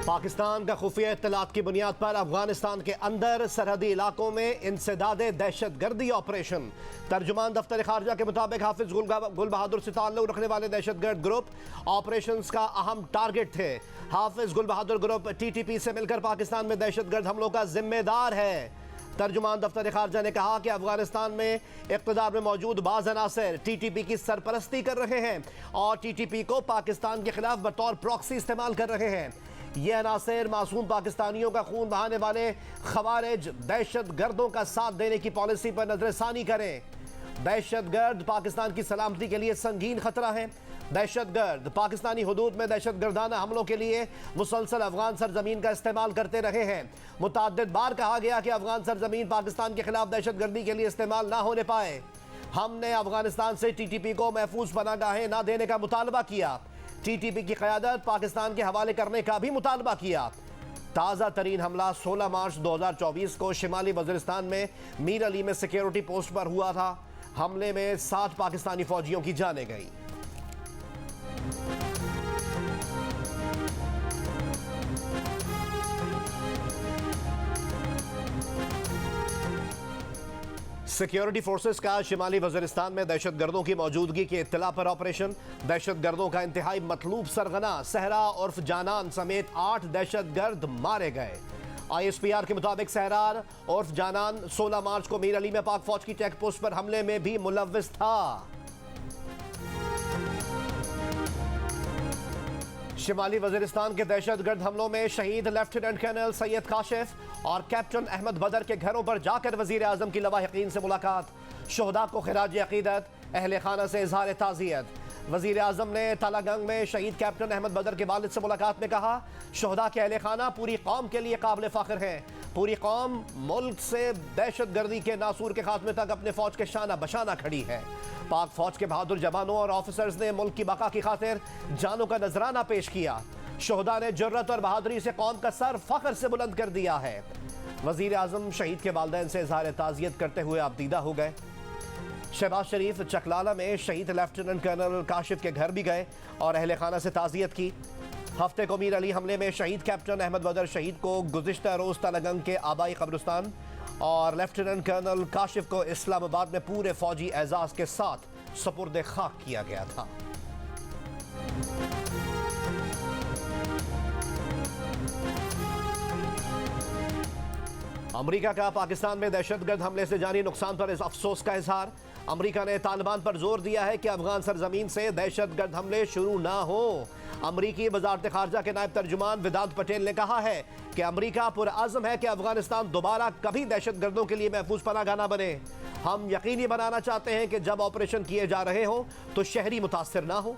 पाकिस्तान का खुफिया इत्तलात की बुनियाद पर अफगानिस्तान के अंदर सरहदी इलाकों में इंसदादे दहशतगर्दी ऑपरेशन। तर्जुमान दफ्तर खारजा के मुताबिक हाफिज गुल बहादुर से ताल्लुक रखने वाले दहशतगर्द ग्रुप ऑपरेशंस का अहम टारगेट थे। हाफिज गुल बहादुर ग्रुप TTP से मिलकर पाकिस्तान में दहशतगर्द हमलों का जिम्मेदार है। तर्जुमान दफ्तर खारजा ने कहा कि अफगानिस्तान में इक़्तिदार में मौजूद बाज़ अनासर TTP की सरपरस्ती कर रहे हैं और TTP को पाकिस्तान के खिलाफ बतौर प्रॉक्सी इस्तेमाल कर रहे हैं। ये अनासर मासूम पाकिस्तानियों का खून बहाने वाले खवारिज दहशत गर्दों का साथ देने की पॉलिसी पर नजरसानी करें। दहशत गर्द पाकिस्तान की सलामती के लिए संगीन खतरा है। दहशत गर्द पाकिस्तानी हुदूद में दहशत गर्दाना हमलों के लिए मुसलसल अफगान सरजमीन का इस्तेमाल करते रहे हैं। मुतअद्दिद बार कहा गया कि अफगान सरजमीन पाकिस्तान के खिलाफ दहशत गर्दी के लिए इस्तेमाल ना होने पाए। हमने अफगानिस्तान से TTP को महफूज पनाहगाहें ना देने का मुतालबा किया। TTP की क़यादत पाकिस्तान के हवाले करने का भी मुतालबा किया। ताज़ा तरीन हमला 16 मार्च 2024 को शिमाली वज़ीरिस्तान में मीर अली में सिक्योरिटी पोस्ट पर हुआ था। हमले में 7 पाकिस्तानी फौजियों की जानें गई। सिक्योरिटी फोर्सेस का शिमाली वज़ीरिस्तान में दहशतगर्दों की मौजूदगी की इत्तला पर ऑपरेशन। दहशतगर्दों का इंतहाई मतलूब सरगना सहरा उर्फ जानान समेत 8 दहशतगर्द मारे गए। ISPR के मुताबिक सहरार उर्फ जानान 16 मार्च को मीर अली में पाक फौज की चेक पोस्ट पर हमले में भी मुलव्विस था। शिमाली वज़ीरिस्तान के दहशतगर्द हमलों में शहीद लेफ्टिनेंट कर्नल सैयद काशिफ और कैप्टन अहमद बदर के घरों पर जाकर वज़ीर आज़म की लवाहिकीन से मुलाकात। शोहदा को खिराज अकीदत, अहले खाना से इजहार ताज़ियत। वज़ीर आज़म ने तालागंग में शहीद कैप्टन अहमद बदर के वालिद से मुलाकात में कहा, शोहदा के अहले खाना पूरी कौम के लिए काबिल फ़ख्र हैं। पूरी कौम मुल्क से दहशत गर्दी के नासूर के खात्मे तक अपने फ़ौज के शाना बशाना खड़ी है। पाक फौज के बहादुर जवानों और ऑफिसर्स ने मुल्क की बका की खातिर जानों का नजराना पेश किया। शोहदा ने जुर्रत और बहादुरी से कौम का सर फख्र से बुलंद कर दिया है। वज़ीर आज़म शहीद के वालिदैन से इजहार ताज़ियत करते हुए आबदीदा हो गए। शहबाज शरीफ चकलाला में शहीद लेफ्टिनेंट कर्नल काशिफ के घर भी गए और अहले खाना से ताज़ियत की। हफ्ते को मीर अली हमले में शहीद कैप्टन अहमद बदर शहीद को गुज़िश्ता रोज़ तालागंग के आबाई कब्रिस्तान और लेफ्टिनेंट कर्नल काशिफ को इस्लामाबाद में पूरे फौजी एजाज के साथ सपुर्द खाक किया गया था। अमेरिका का पाकिस्तान में दहशतगर्द हमले से जानी नुकसान पर इस अफसोस का इजहार। अमेरिका ने तालिबान पर जोर दिया है कि अफगान सरजमीन से दहशतगर्द हमले शुरू ना हो। अमरीकी वज़ारत ख़ारजा के नायब तर्जुमान वेदांत पटेल ने कहा है कि अमरीका पुरअज़्म है कि अफगानिस्तान दोबारा कभी दहशतगर्दों के लिए महफूज पनाहगाह न बने। हम यकीनी बनाना चाहते हैं कि जब ऑपरेशन किए जा रहे हों तो शहरी मुतासर ना हो।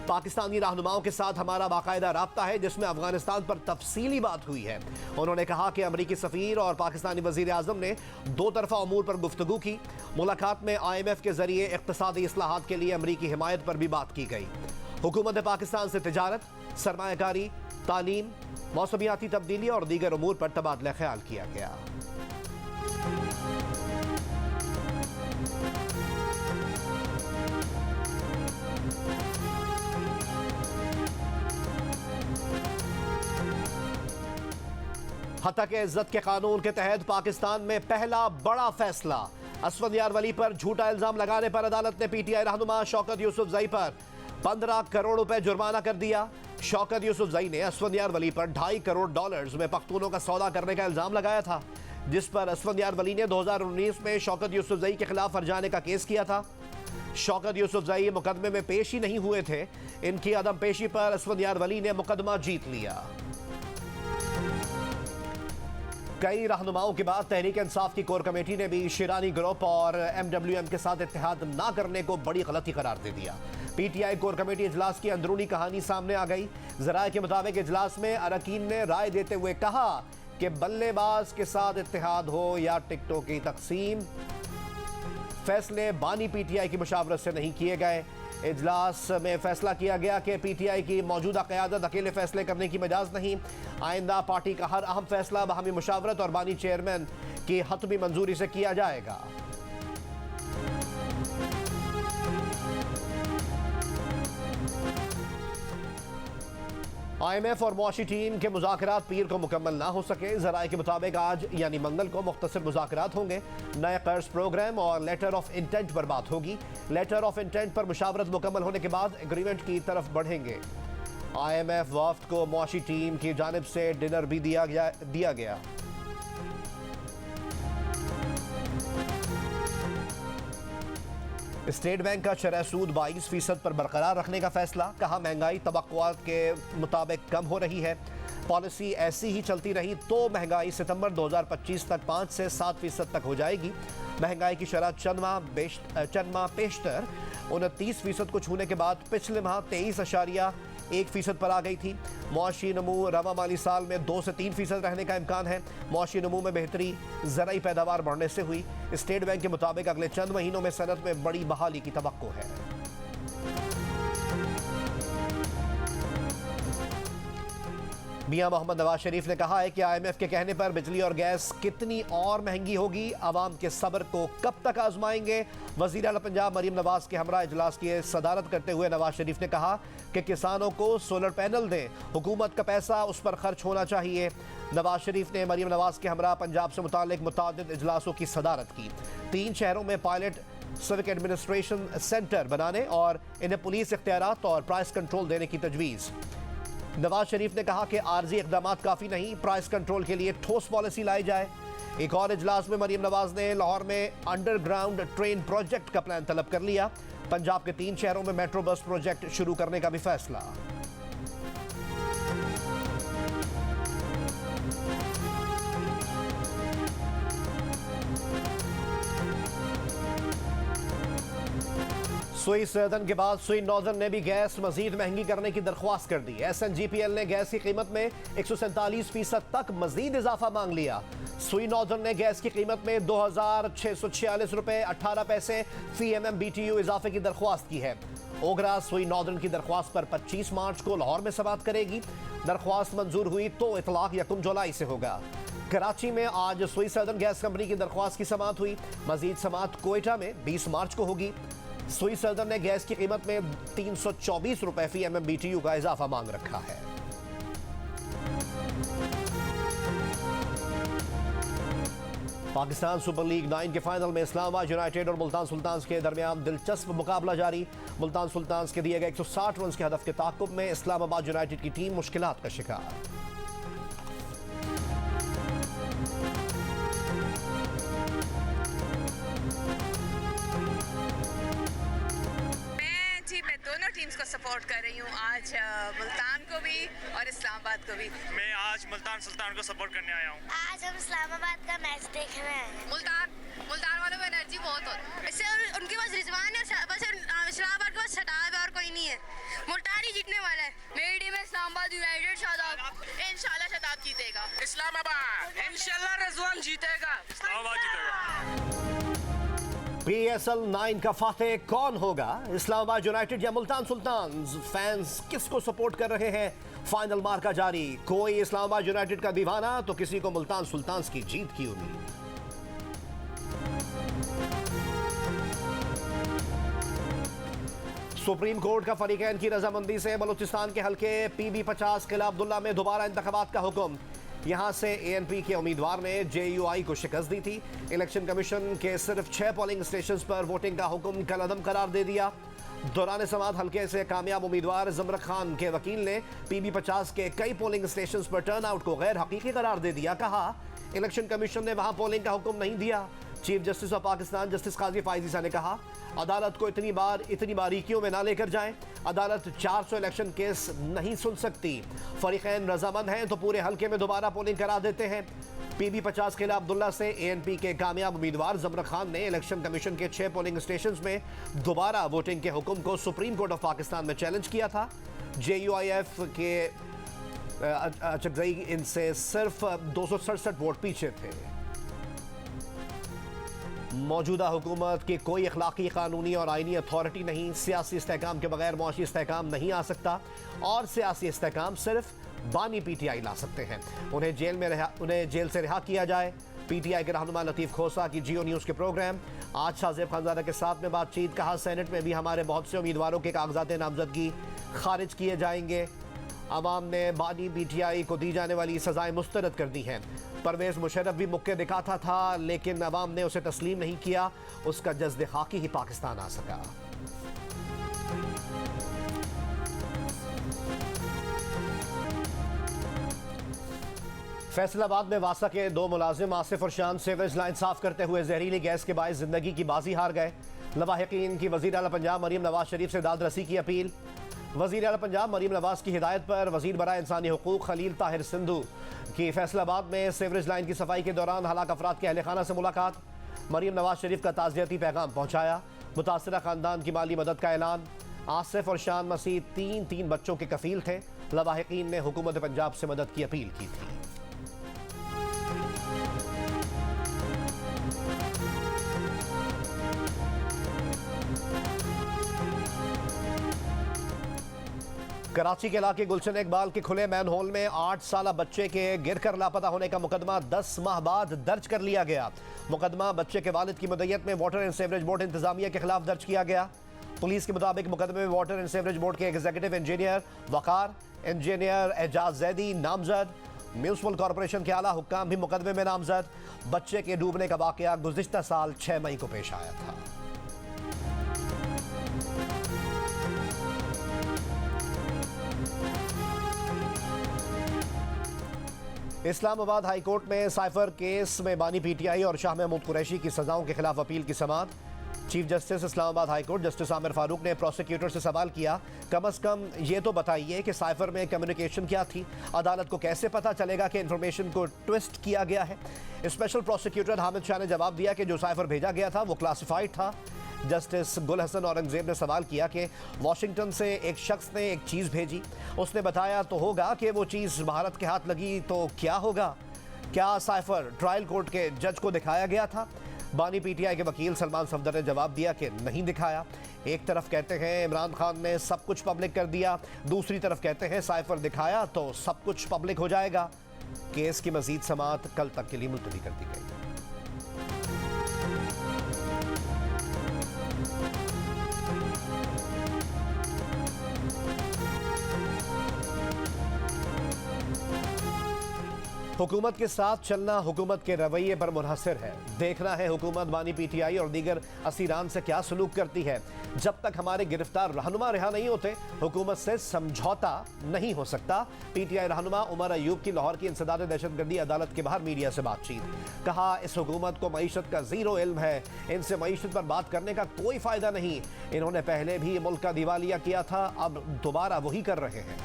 पाकिस्तानी रहनुमाओं के साथ हमारा बाकायदा राब्ता है जिसमें अफगानिस्तान पर तफसीली बात हुई है। उन्होंने कहा कि अमरीकी सफ़ीर और पाकिस्तानी वज़ीर आज़म ने दो तरफ़ा अमूर पर गुफ्तगू की। मुलाकात में IMF के ज़रिए इक़्तिसादी इस्लाहात के लिए अमरीकी हिमायत पर भी बात की गई। हुकूमत पाकिस्तान से तिजारत, सरमायाकारी, तालीम, मौसमियाती तब्दीली और दीगर अमूर पर तबादला ख्याल किया गया। हत्या के इज्जत के कानून के तहत पाकिस्तान में पहला बड़ा फैसला। असफंदियार वली पर झूठा इल्जाम लगाने पर अदालत ने PTI रहनुमा शौकत यूसुफजई पर 15 करोड़ रुपए जुर्माना कर दिया। शौकत यूसुफजई ने असफंदियार वली पर $2.5 करोड़ में पख्तूनों का सौदा करने का इल्जाम लगाया था, जिस पर असफंदियार वली ने 2019 में शौकत यूसुफजई के खिलाफ फरजाने का केस किया था। शौकत यूसुफजई मुकदमे में पेश ही नहीं हुए थे। इनकी अदम पेशी पर असफंदियार वली ने मुकदमा जीत लिया। कई रहनुमाओं के बाद तहरीक इंसाफ की कोर कमेटी ने भी शिरानी ग्रुप और MWM के साथ इत्तेहाद ना करने को बड़ी गलती करार दे दिया। PTI कोर कमेटी इजलास की अंदरूनी कहानी सामने आ गई। ज़राए के मुताबिक इजलास में अरकान ने राय देते हुए कहा कि बल्लेबाज के साथ इत्तेहाद हो या टिकटों की तकसीम, फैसले बानी PTI की मुशावरत से नहीं किए गए। इजलास में फैसला किया गया कि PTI की मौजूदा क़यादत अकेले फैसले करने की मजाज नहीं। आइंदा पार्टी का हर अहम फैसला बाहमी मुशावरत और बानी चेयरमैन की हतमी मंजूरी से किया जाएगा। IMF और मुआशी टीम के मुज़ाकरात पीर को मुकम्मल ना हो सके। ज़राए के मुताबिक आज यानी मंगल को मुख्तसर मुज़ाकरात होंगे। नए कर्ज प्रोग्राम और लेटर ऑफ इंटेंट पर बात होगी। लेटर ऑफ इंटेंट पर मुशावरत मुकम्मल होने के बाद एग्रीमेंट की तरफ बढ़ेंगे। IMF वफ्द को मुआशी टीम की जानिब से डिनर भी दिया गया। स्टेट बैंक का शरह सूद 22% पर बरकरार रखने का फैसला। कहा महंगाई तवक्कुआत के मुताबिक कम हो रही है। पॉलिसी ऐसी ही चलती रही तो महंगाई सितंबर 2025 तक 5 से 7% तक हो जाएगी। महंगाई की शरह चंद माह पेशतर 29% को छूने के बाद पिछले माह 23.1% पर आ गई थी। मुआशी नमू रवा माली साल में 2 से 3% रहने का इम्कान है। मुआशी नमू में बेहतरी ज़राई पैदावार बढ़ने से हुई। स्टेट बैंक के मुताबिक अगले चंद महीनों में सनत में बड़ी बहाली की तवक्को है। मियां मोहम्मद नवाज शरीफ ने कहा है कि IMF के कहने पर बिजली और गैस कितनी और महंगी होगी, आवाम के सब्र को कब तक आजमाएंगे। वज़ीर आला पंजाब मरीम नवाज के हमरा इजलास की सदारत करते हुए नवाज शरीफ ने कहा कि किसानों को सोलर पैनल दें, हुकूमत का पैसा उस पर खर्च होना चाहिए। नवाज शरीफ ने मरीम नवाज के हमरा पंजाब से मुतालिक मुतादिद इजलासों की सदारत की। 3 शहरों में पायलट सिविक एडमिनिस्ट्रेशन सेंटर बनाने और इन्हें पुलिस इख्तियारात और प्राइस कंट्रोल देने की तजवीज़। नवाज शरीफ ने कहा कि आर्जी इक़दामात काफ़ी नहीं, प्राइस कंट्रोल के लिए ठोस पॉलिसी लाई जाए। एक और इजलास में मरीम नवाज ने लाहौर में अंडरग्राउंड ट्रेन प्रोजेक्ट का प्लान तलब कर लिया। पंजाब के 3 शहरों में मेट्रो बस प्रोजेक्ट शुरू करने का भी फैसला। सुई सर्दन के बाद सुई नॉर्दर्न ने भी गैस मजीद महंगी करने की दरख्वास्त कर दी। SNGPL ने गैस की कीमत में 147% तक मजीद इजाफा मांग लिया। सुई नॉर्दर्न ने गैस की कीमत में 2,646 रुपये 18 पैसे फी MMBTU इजाफे की दरख्वास्त की है। ओगरा सुई नॉर्दर्न की दरख्वास्त पर 25 मार्च को लाहौर में समाअत करेगी। दरख्वास्त मंजूर हुई तो इतलाक 1 जुलाई से होगा। कराची में आज सुई सर्दन गैस कंपनी की दरख्वास्त की समाअत हुई। मजीद समाअत कोयटा में 20 मार्च को होगी। सुई सर्दन ने गैस की कीमत में 324 रुपए फी MMBTU का इजाफा मांग रखा है। पाकिस्तान सुपर लीग 9 के फाइनल में इस्लामाबाद यूनाइटेड और मुल्तान सुल्तान्स के दरमियान दिलचस्प मुकाबला जारी। मुल्तान सुल्तान्स के दिए गए 160 रन के हदफ के ताक़ुब में इस्लामाबाद यूनाइटेड की टीम मुश्किलात का शिकार। टीम्स को सपोर्ट कर रही हूँ, आज मुल्तान को भी और इस्लामाबाद को भी। मैं आज मुल्तान सुल्तान को सपोर्ट करने आया हूँ। आज हम इस्लामाबाद का मैच देखने आए हैं। मुल्तान वालों में एनर्जी बहुत होती है। इससे उनके पास रिजवान है, बस इस्लामाबाद के पास शताब और कोई नहीं है। मुल्तान ही जीतने वाला है। मेरी टीम है इस्लामाबाद यूनाइटेड। शादाब इंशाल्लाह शताब जीतेगा। इस्लामाबाद इंशाल्लाह रिजवान जीतेगा। इस्लामाबाद जीतेगा। PSL 9 का फातेह कौन होगा, इस्लामाबाद यूनाइटेड या मुल्तान सुल्तान्स? फैंस किसको सपोर्ट कर रहे हैं? फाइनल मार्का जारी। कोई इस्लामाबाद यूनाइटेड का दीवाना तो किसी को मुल्तान सुल्तान्स की जीत की उम्मीद। सुप्रीम कोर्ट का फरीकैन की रजामंदी से बलूचिस्तान के हल्के PB-50 किला अब्दुल्ला में दोबारा इंतखाबात का हुक्म। यहां से ANP के उम्मीदवार ने JUI को शिकस्त दी थी। इलेक्शन कमीशन के सिर्फ 6 पोलिंग स्टेशंस पर वोटिंग का हुक्म कलअदम करार दे दिया। दौरान समाअत हल्के से कामयाब उम्मीदवार जमरक खान के वकील ने PB-50 के कई पोलिंग स्टेशंस पर टर्नआउट को गैर हकीकी करार दे दिया। कहा इलेक्शन कमीशन ने वहां पोलिंग का हुक्म नहीं दिया। Chief justice of Pakistan justice काजी फाइजीसा ने कहा अदालत को इतनी बारीकियों में ना लेकर जाएं। अदालत 400 इलेक्शन केस नहीं सुन सकती। फरीकैन रजामंद हैं तो पूरे हल्के में दोबारा पोलिंग करा देते हैं। PB-50 किला अब्दुल्ला से ANP के कामयाब उम्मीदवार जमरक खान ने इलेक्शन कमीशन के 6 पोलिंग स्टेशंस में दोबारा वोटिंग के हुक्म को सुप्रीम कोर्ट ऑफ पाकिस्तान में चैलेंज किया था। JUIF के अचकजई इनसे सिर्फ 267 वोट पीछे थे। मौजूदा हुकूमत की कोई अखलाकी, कानूनी और आइनी अथॉरिटी नहीं। सियासी इस्तेहकाम के बगैर मुआशी इस्तेहकाम नहीं आ सकता और सियासी इस्तेहकाम सिर्फ बानी PTI ला सकते हैं। उन्हें जेल से रिहा किया जाए। PTI के रहनुमा लतीफ़ खोसा की जियो न्यूज़ के प्रोग्राम। आज शाहजेब खानजादा के साथ में बातचीत। कहा सेनेट में भी हमारे बहुत से उम्मीदवारों के कागजात नामजदगी खारिज किए जाएंगे। आवाम ने बानी PTI को दी जाने वाली सजाएं मुस्तरद कर दी हैं। परवेज मुशर्रफ भी मुक्के दिखाता था, लेकिन आवाम ने उसे तस्लीम नहीं किया। उसका जज्द खाकी ही पाकिस्तान आ सका। फैसलाबाद में वासा के 2 मुलाजिम आसिफ और शान सीवरेज लाइन साफ करते हुए जहरीली गैस के बायस जिंदगी की बाजी हार गए। लवाहिकीन की वज़ीर आला पंजाब मरीम नवाज शरीफ से दाद रसी की अपील। वज़ीर आला पंजाब मरीम नवाज की हिदायत पर वज़ीर बराए इंसानी हुकूक खलील ताहिर सिंधु की फैसलाबाद में सीवरेज लाइन की सफाई के दौरान हलाक अफराद के अहले खाना से मुलाकात। मरीम नवाज शरीफ का ताज़ियती पैगाम पहुँचाया। मुतासरा खानदान की माली मदद का ऐलान। आसिफ और शान मसीह तीन बच्चों के कफील थे। लवाहिकीन ने हुकूमत पंजाब से मदद की अपील की थी। कराची के इलाके गुलशन इकबाल के खुले मैनहोल में 8 साला बच्चे के गिरकर लापता होने का मुकदमा 10 माह बाद दर्ज कर लिया गया। मुकदमा बच्चे के वालिद की मुद्दत में वाटर एंड सीवरेज बोर्ड इंतजामिया के खिलाफ दर्ज किया गया। पुलिस के मुताबिक मुकदमे में वाटर एंड सीवरेज बोर्ड के एग्जीक्यूटिव इंजीनियर वकार, इंजीनियर एजाज जैदी नामजद, म्यूनसिपल कॉरपोरेशन के आला हुक्काम भी मुकदमे में नामजद। बच्चे के डूबने का वाकया गुज़िश्ता साल 6 मई को पेश आया था। इस्लामाबाद हाई कोर्ट में साइफर केस में बानी PTI और शाह महमूद कुरैशी की सजाओं के खिलाफ अपील की समाअत। Chief justice Islamabad high court justice Aamir Farooq ने प्रोसिक्यूटर से सवाल किया, कम अज़ कम ये तो बताइए कि साइफर में कम्युनिकेशन क्या थी। अदालत को कैसे पता चलेगा कि इंफॉर्मेशन को ट्विस्ट किया गया है। स्पेशल प्रोसिक्यूटर हामिद शाह ने जवाब दिया कि जो साइफर भेजा गया था वो क्लासिफाइड था। जस्टिस गुल हसन औरंगजेब ने सवाल किया कि वाशिंगटन से एक शख्स ने एक चीज़ भेजी, उसने बताया तो होगा कि वो चीज़ भारत के हाथ लगी तो क्या होगा। क्या साइफर ट्रायल कोर्ट के जज को दिखाया गया था। बानी PTI के वकील सलमान सफदर ने जवाब दिया कि नहीं दिखाया। एक तरफ कहते हैं इमरान खान ने सब कुछ पब्लिक कर दिया, दूसरी तरफ कहते हैं साइफर दिखाया तो सब कुछ पब्लिक हो जाएगा। केस की मजीद समाअत कल तक के लिए मुलतवी कर दी गई। हुकूमत के साथ चलना हुकूमत के रवैये पर मुनहसर है। देखना है हुकूमत बानी PTI और दीगर असीरान से क्या सलूक करती है। जब तक हमारे गिरफ्तार रहनुमा रिहा नहीं होते, हुकूमत से समझौता नहीं हो सकता। PTI रहनुमा उमर अयूब की लाहौर की इंसदाद दहशतगर्दी अदालत के बाहर मीडिया से बातचीत। कहा, इस हुकूमत को मईशत का ज़ीरो इल्म है, इनसे मईशत पर बात करने का कोई फ़ायदा नहीं। इन्होंने पहले भी मुल्क का दिवालिया किया था, अब दोबारा वही कर रहे हैं।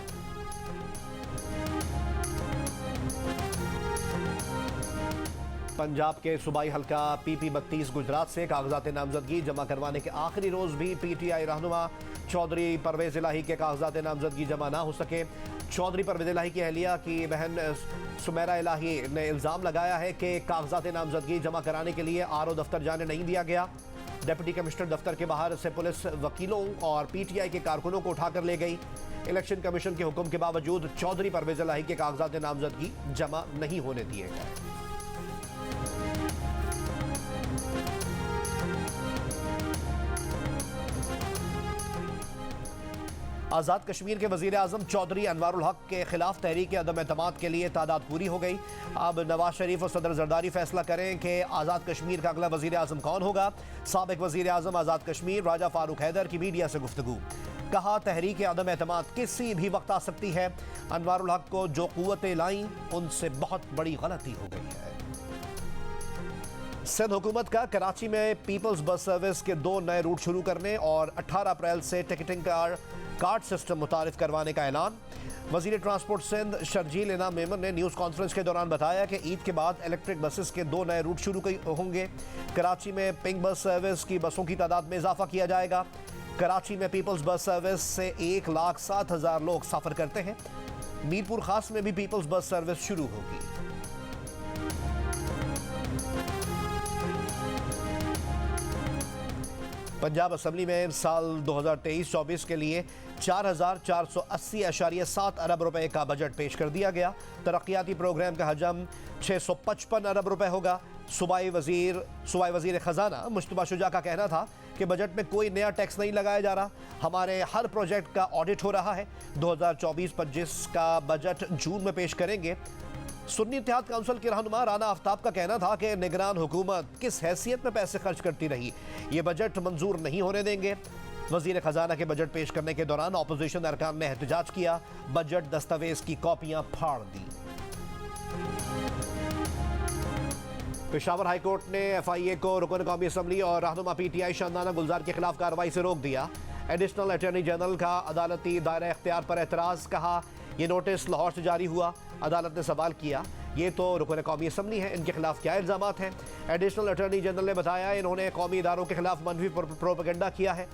पंजाब के सूबाई हल्का PP 32 गुजरात से कागजात नामजदगी जमा करवाने के आखिरी रोज भी PTI रहनुमा चौधरी परवेज इलाही के कागजात नामजदगी जमा ना हो सके। चौधरी परवेज इलाही की अहलिया की बहन सुमेरा इलाही ने इल्ज़ाम लगाया है कि कागजात नामजदगी जमा कराने के लिए RO दफ्तर जाने नहीं दिया गया। डिप्टी कमिश्नर दफ्तर के बाहर से पुलिस वकीलों और PTI के कारकुनों को उठाकर ले गई। इलेक्शन कमीशन के हुक्म के बावजूद चौधरी परवेज इलाही के कागजात नामजदगी जमा नहीं होने दिए गए। आज़ाद कश्मीर के वज़ीर आज़म चौधरी अनवारुल हक के खिलाफ तहरीक अदम एतमाद के लिए तादाद पूरी हो गई। अब नवाज शरीफ और सदर जरदारी फैसला करें कि आज़ाद कश्मीर का अगला वज़ीर आज़म कौन होगा। साबिक वज़ीर आज़म आज़ाद कश्मीर राजा फारूक हैदर की मीडिया से गुफ्तगू। कहा, तहरीक अदम एतमाद किसी भी वक्त आ सकती है। अनवारुल हक को जो क़ुव्वतें लाईं उनसे बहुत बड़ी गलती हो गई है। सिंध हुकूमत का कराची में पीपल्स बस सर्विस के 2 नए रूट शुरू करने और 18 अप्रैल से टिकटिंग कार्ड सिस्टम मुतारिफ करवाने का ऐलान। वज़ीर ट्रांसपोर्ट सिंध शर्जील इनाम मेमन ने न्यूज़ कॉन्फ्रेंस के दौरान बताया कि ईद के बाद इलेक्ट्रिक बसेस के 2 नए रूट शुरू होंगे। कराची में पिंक बस सर्विस की बसों की तादाद में इजाफा किया जाएगा। कराची में पीपल्स बस सर्विस से 1,07,000 लोग सफ़र करते हैं। मीरपुर खास में भी पीपल्स बस सर्विस शुरू होगी। पंजाब असम्बली में साल 2023-24 के लिए 4,480.7 अरब रुपए का बजट पेश कर दिया गया। तरक्याती प्रोग्राम का हजम 655 अरब रुपए होगा। सूबाई वजीर ख़जाना मुश्तबा शुजा का कहना था कि बजट में कोई नया टैक्स नहीं लगाया जा रहा, हमारे हर प्रोजेक्ट का ऑडिट हो रहा है। 2024-25 का बजट जून में पेश करेंगे। सुन्नी इत्तेहाद काउंसिल के रहनुमा राना आफ्ताब का कहना था कि निगरान हुकूमत किस हैसियत में पैसे खर्च करती रही, ये बजट मंजूर नहीं होने देंगे। वजीर खजाना के बजट पेश करने के दौरान अपोजिशन अरकान ने एहतजाज किया, बजट दस्तावेज की कॉपियां फाड़ दी। पेशावर हाईकोर्ट ने FIA को रुकन कौमी असम्बली और रहनुमा PTI शानदाना गुलजार के खिलाफ कार्रवाई से रोक दिया। एडिशनल अटॉर्नी जनरल का अदालती दायरा इख्तियार पर एतराज, कहा यह नोटिस लाहौर से जारी हुआ। अदालत ने सवाल किया, ये तो रुकन कौमी असम्बली है, इनके खिलाफ क्या इल्जामात हैं? एडिशनल अटॉर्नी जनरल ने बताया इन्होंने कौमी इदारों के खिलाफ मनफी प्रोपेगेंडा किया है।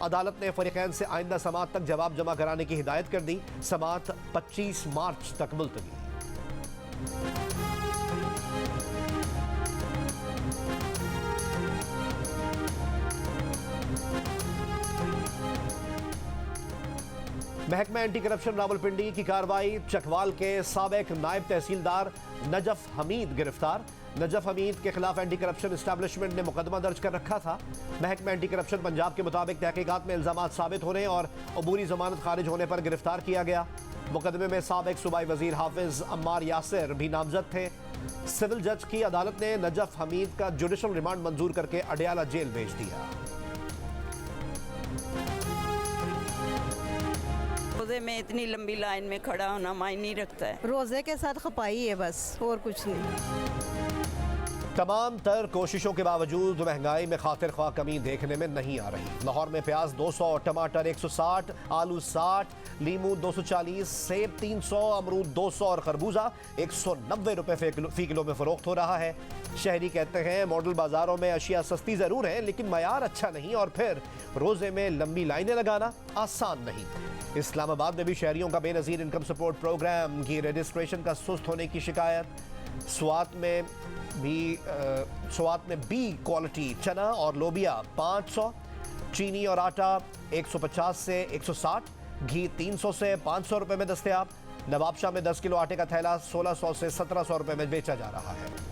अदालत ने फरीकैन से आइंदा समात तक जवाब जमा कराने की हिदायत कर दी। समात 25 मार्च तक मुलतवी। महकमा एंटी करप्शन रावलपिंडी की कार्रवाई, चकवाल के साबिक नायब तहसीलदार नजफ हमीद गिरफ्तार। नजफ हमीद के खिलाफ एंटी करप्शन एस्टैब्लिशमेंट ने मुकदमा दर्ज कर रखा था। महकमा एंटी करप्शन पंजाब के मुताबिक तहकीकात में इल्जामात साबित होने और अबूरी जमानत खारिज होने पर गिरफ्तार किया गया। मुकदमे में साबिक सूबाई वजीर हाफिज अम्मार यासिर भी नामजद थे। सिविल जज की अदालत ने नजफ हमीद का जुडिशल रिमांड मंजूर करके अडयाला जेल भेज दिया। रोजे में इतनी लंबी लाइन में खड़ा होना मायने नहीं रखता है। रोजे के साथ खपाई है बस, और कुछ नहीं। तमाम तर कोशिशों के बावजूद महंगाई में खातिर ख्वाह कमी देखने में नहीं आ रही। लाहौर में प्याज 200, टमाटर 160, आलू 60, लीमू 240, सेब 300, अमरूद 200 और खरबूजा 190 रुपए फी किलो में फरोख्त हो रहा है। शहरी कहते हैं मॉडल बाजारों में अशिया सस्ती ज़रूर है, लेकिन मयार अच्छा नहीं और फिर रोज़े में लंबी लाइनें लगाना आसान नहीं। इस्लामाबाद में भी शहरियों का बेनज़ीर इनकम सपोर्ट प्रोग्राम की रजिस्ट्रेशन का सुस्त होने की शिकायत। स्वात में बी क्वालिटी चना और लोबिया 500, चीनी और आटा 150 से 160, घी 300 से 500 रुपए में दस्तयाब। नवाबशाह में 10 किलो आटे का थैला 1600 से 1700 रुपए में बेचा जा रहा है।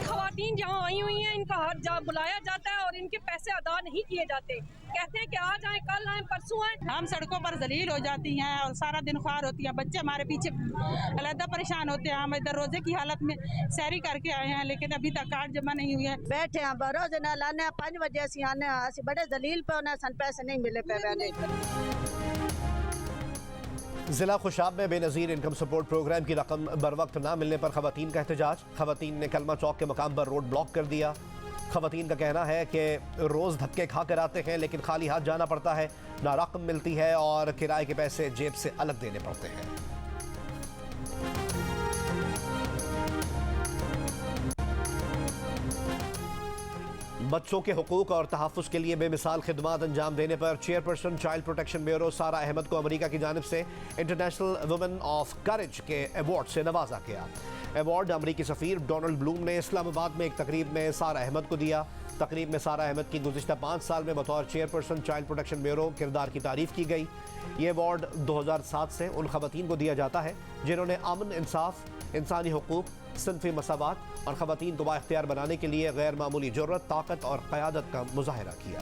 खवातीन जहाँ आई हुई हैं, इनका हर जा बुलाया जाता है और इनके पैसे अदा नहीं किए जाते। कहते हैं कि आज आए, कल आए, परसों आए। हम सड़कों पर जलील हो जाती हैं और सारा दिन ख्वार होती हैं। बच्चे हमारे पीछे अलहदा परेशान होते हैं। हम इधर रोजे की हालत में सैरी करके आए हैं, लेकिन अभी तक कार्ड जमा नहीं हुए हैं। बैठे हैं रोज ना लाने 5 बजे असी आने, असी बड़े जलील पे होने, सन पैसे नहीं मिले पे। जिला खुशाब में बेनज़ीर इनकम सपोर्ट प्रोग्राम की रकम बर वक्त ना मिलने पर खवातीन का एहतजाज। खवातीन ने कलमा चौक के मकाम पर रोड ब्लॉक कर दिया। खवातीन का कहना है कि रोज़ धक्के खा कर आते हैं, लेकिन खाली हाथ जाना पड़ता है, ना रकम मिलती है और किराए के पैसे जेब से अलग देने पड़ते हैं। बच्चों के हुकूक और तहफ़्फ़ुज़ के लिए बेमिसाल खिदमात अंजाम देने पर चेयरपर्सन चाइल्ड प्रोटेक्शन ब्यूरो सारा अहमद को अमेरिका की जानिब से इंटरनेशनल वुमेन ऑफ करेज के अवार्ड से नवाजा गया। अवार्ड अमेरिकी सफ़ीर डोनाल्ड ब्लूम ने इस्लामाबाद में एक तकरीब में सारा अहमद को दिया। तकरीब में सारा अहमद की गुज़िश्ता 5 साल में बतौर चेयरपर्सन चाइल्ड प्रोटेक्शन ब्यूरो किरदार की तारीफ़ की गई। ये अवार्ड 2007 से उन ख़वातीन को दिया जाता है जिन्होंने अमन, इंसाफ, इंसानी हुकूक, सिनफ़ी मसावात और ख़वातीन को बाइख्तियार बनाने के लिए गैर मामूली जुर्रत, ताकत और क़यादत का मुज़ाहिरा किया।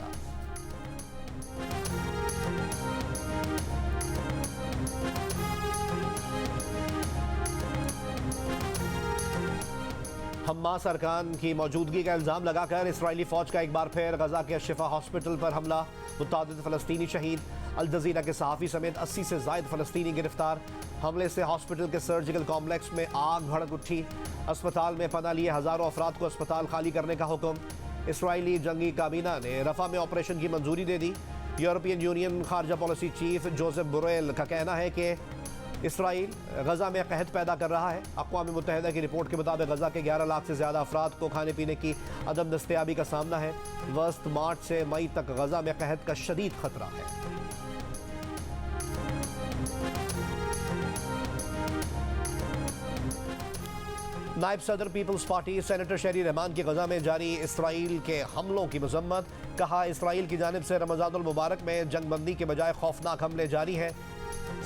हम्मास अरकान की मौजूदगी का इल्ज़ाम लगाकर इसराइली फ़ौज का एक बार फिर गजा के शिफा हॉस्पिटल पर हमला। मुतादिद फ़लस्तीनी शहीद। अल जज़ीरा के सहाफ़ी समेत 80 से ज़ायद फ़लस्तीनी गिरफ्तार। हमले से हॉस्पिटल के सर्जिकल कॉम्प्लेक्स में आग भड़क उठी। अस्पताल में पनाह लिए हज़ारों अफराद को अस्पताल खाली करने का हुक्म। इसराइली जंगी काबीना ने रफ़ा में ऑपरेशन की मंजूरी दे दी। यूरोपियन यूनियन खारजा पॉलिसी चीफ जोसेफ बोरेल का कहना है कि इसराइल गजा में कहत पैदा कर रहा है। अक़वाम मुत्तहिदा की रिपोर्ट के मुताबिक गजा के 11 लाख से ज़्यादा अफराद को खाने पीने की अदम दस्तयाबी का सामना है। वस्त मार्च से मई तक गजा में कहत का शदीद खतरा है। नायब सदर पीपल्स पार्टी सेनेटर शहरी रहमान की गजा में जारी इसराइल के हमलों की मजम्मत। कहा इसराइल की जानिब से रमज़ानुल मुबारक में जंगबंदी के बजाय खौफनाक हमले जारी हैं।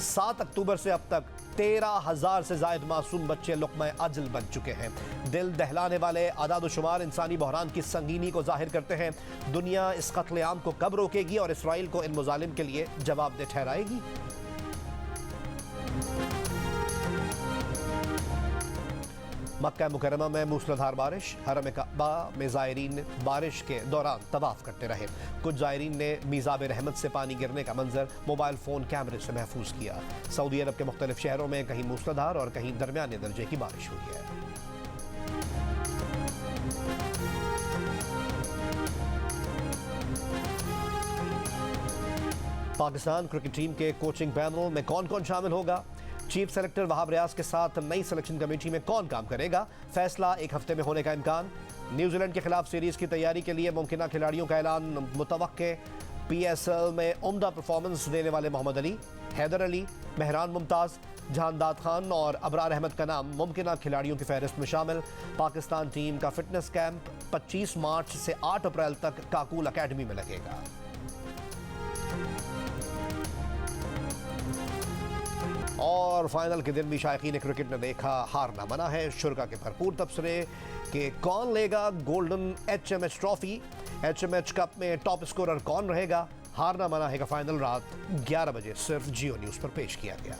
7 अक्टूबर से अब तक 13,000 से ज्यादा मासूम बच्चे लुक़्मा अजल बन चुके हैं। दिल दहलाने वाले आदाद-ओ-शुमार इंसानी बहरान की संगीनी को जाहिर करते हैं। दुनिया इस कत्लेआम को कब रोकेगी और इसराइल को इन मुजालिम के लिए जवाबदेह ठहराएगी? मक्का मुकर्रमा में मूसलाधार बारिश, हरम कअबा में ज़ायरीन बारिश के दौरान तवाफ करते रहे। कुछ ज़ायरीन ने मीज़ाब रहमत से पानी गिरने का मंजर मोबाइल फ़ोन कैमरे से महफूज किया। सऊदी अरब के मुख्तलिफ शहरों में कहीं मूसलाधार और कहीं दरमियाने दर्जे की बारिश हुई है। पाकिस्तान क्रिकेट टीम के कोचिंग पैनल में कौन कौन शामिल होगा? चीफ सेलेक्टर वहाब रियाज के साथ नई सिलेक्शन कमेटी में कौन काम करेगा? फैसला 1 हफ्ते में होने का इम्कान। न्यूजीलैंड के खिलाफ सीरीज की तैयारी के लिए मुमकिन खिलाड़ियों का ऐलान मुतवक्के। PSL में उम्दा परफॉर्मेंस देने वाले मोहम्मद अली, हैदर अली, मेहरान मुमताज़, जहानदाद खान और अबरार अहमद का नाम मुमकिन खिलाड़ियों की फहरिस्त में शामिल। पाकिस्तान टीम का फिटनेस कैंप 25 मार्च से 8 अप्रैल तक काकूल अकेडमी में लगेगा। और फाइनल के दिन भी शायकीन क्रिकेट ने देखा हारना मना है। शुरा के भरपूर तबसरे कि कौन लेगा golden HMH trophy, HMH cup में टॉप स्कोरर कौन रहेगा? हारना मना है का फाइनल रात 11 बजे सिर्फ जियो न्यूज़ पर पेश किया गया।